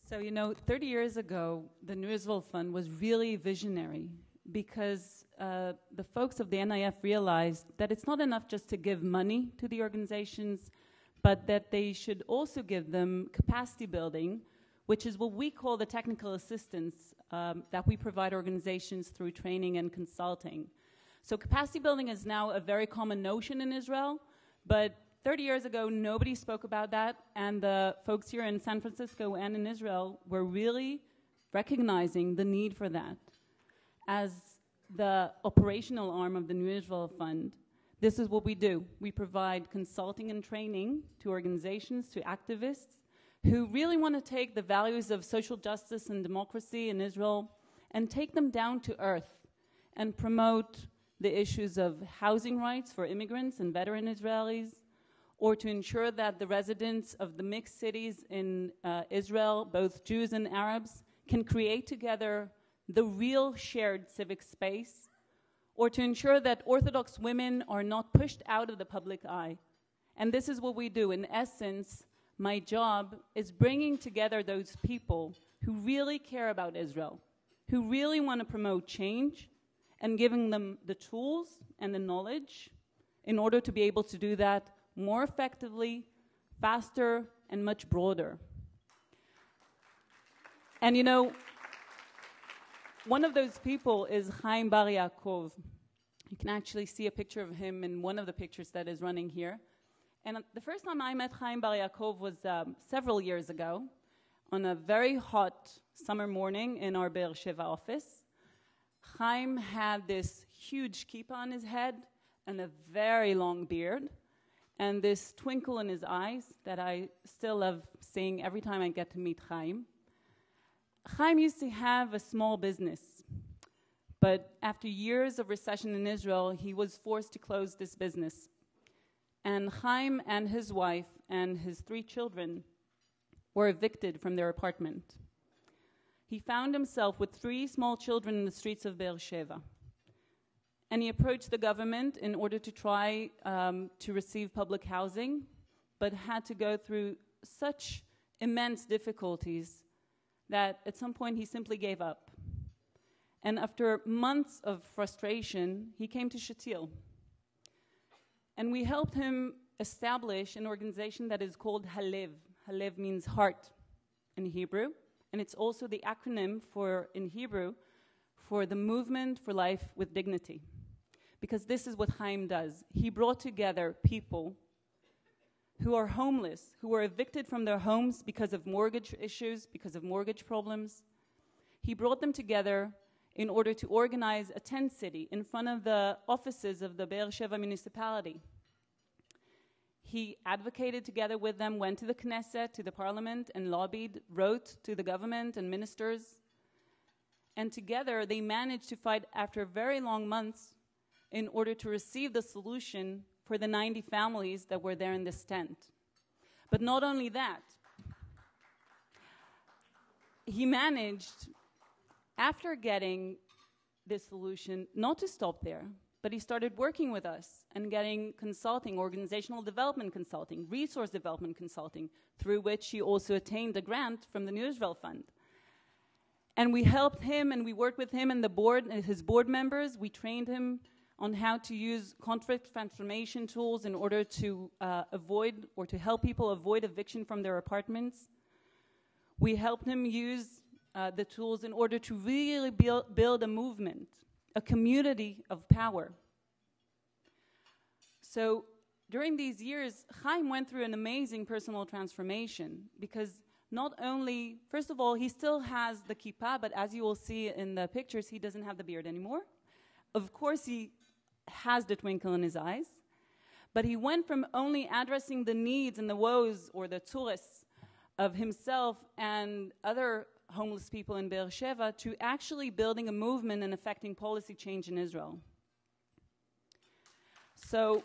So, 30 years ago, the New Israel Fund was really visionary because the folks of the NIF realized that it's not enough just to give money to the organizations, but that they should also give them capacity building, which is what we call the technical assistance that we provide organizations through training and consulting. So capacity building is now a very common notion in Israel, but 30 years ago, nobody spoke about that, and the folks here in San Francisco and in Israel were really recognizing the need for that. As the operational arm of the New Israel Fund, this is what we do. We provide consulting and training to organizations, to activists, who really want to take the values of social justice and democracy in Israel and take them down to earth and promote the issues of housing rights for immigrants and veteran Israelis, or to ensure that the residents of the mixed cities in Israel, both Jews and Arabs, can create together the real shared civic space, or to ensure that Orthodox women are not pushed out of the public eye. And this is what we do. In essence, my job is bringing together those people who really care about Israel, who really want to promote change, and giving them the tools and the knowledge in order to be able to do that more effectively, faster, and much broader. And one of those people is Chaim Bar Yaakov. You can actually see a picture of him in one of the pictures that is running here. And the first time I met Chaim Bar Yaakov was several years ago on a very hot summer morning in our Be'er Sheva office. Chaim had this huge kippah on his head and a very long beard, and this twinkle in his eyes that I still love seeing every time I get to meet Chaim. Chaim used to have a small business, but after years of recession in Israel, he was forced to close this business. And Chaim and his wife and his 3 children were evicted from their apartment. He found himself with 3 small children in the streets of Be'er Sheva. And he approached the government in order to try to receive public housing, but had to go through such immense difficulties that at some point he simply gave up. And after months of frustration, he came to Shatil. And we helped him establish an organization that is called Halev. Halev means heart in Hebrew, and it's also the acronym in Hebrew for the Movement for Life with Dignity. Because this is what Chaim does. He brought together people who are homeless, who were evicted from their homes because of mortgage issues, because of mortgage problems. He brought them together in order to organize a tent city in front of the offices of the Be'er Sheva municipality. He advocated together with them, went to the Knesset, to the parliament, and lobbied, wrote to the government and ministers. And together they managed to fight after very long months in order to receive the solution for the 90 families that were there in this tent. But not only that, he managed, after getting this solution, not to stop there, but he started working with us and getting consulting, organizational development consulting, resource development consulting, through which he also attained a grant from the New Israel Fund. And we helped him and we worked with him and the board, and his board members. We trained him on how to use conflict transformation tools in order to avoid or to help people avoid eviction from their apartments. We helped him use the tools in order to really build a movement, a community of power. So during these years, Chaim went through an amazing personal transformation because not only, first of all, he still has the kippah, but as you will see in the pictures, he doesn't have the beard anymore. Of course, he has the twinkle in his eyes, but he went from only addressing the needs and the woes or the tzuris of himself and other homeless people in Be'er Sheva to actually building a movement and affecting policy change in Israel. So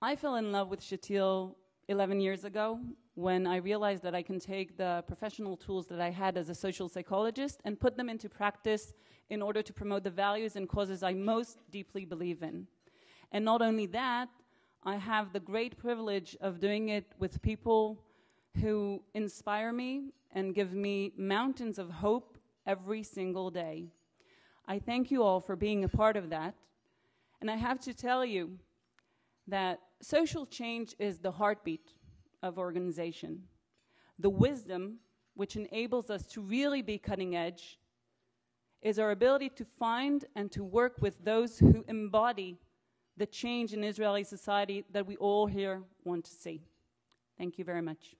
I fell in love with Shatil 11 years ago when I realized that I can take the professional tools that I had as a social psychologist and put them into practice in order to promote the values and causes I most deeply believe in. And not only that, I have the great privilege of doing it with people who inspire me and give me mountains of hope every single day. I thank you all for being a part of that. And I have to tell you that social change is the heartbeat of organization. The wisdom which enables us to really be cutting edge is our ability to find and to work with those who embody the change in Israeli society that we all here want to see. Thank you very much.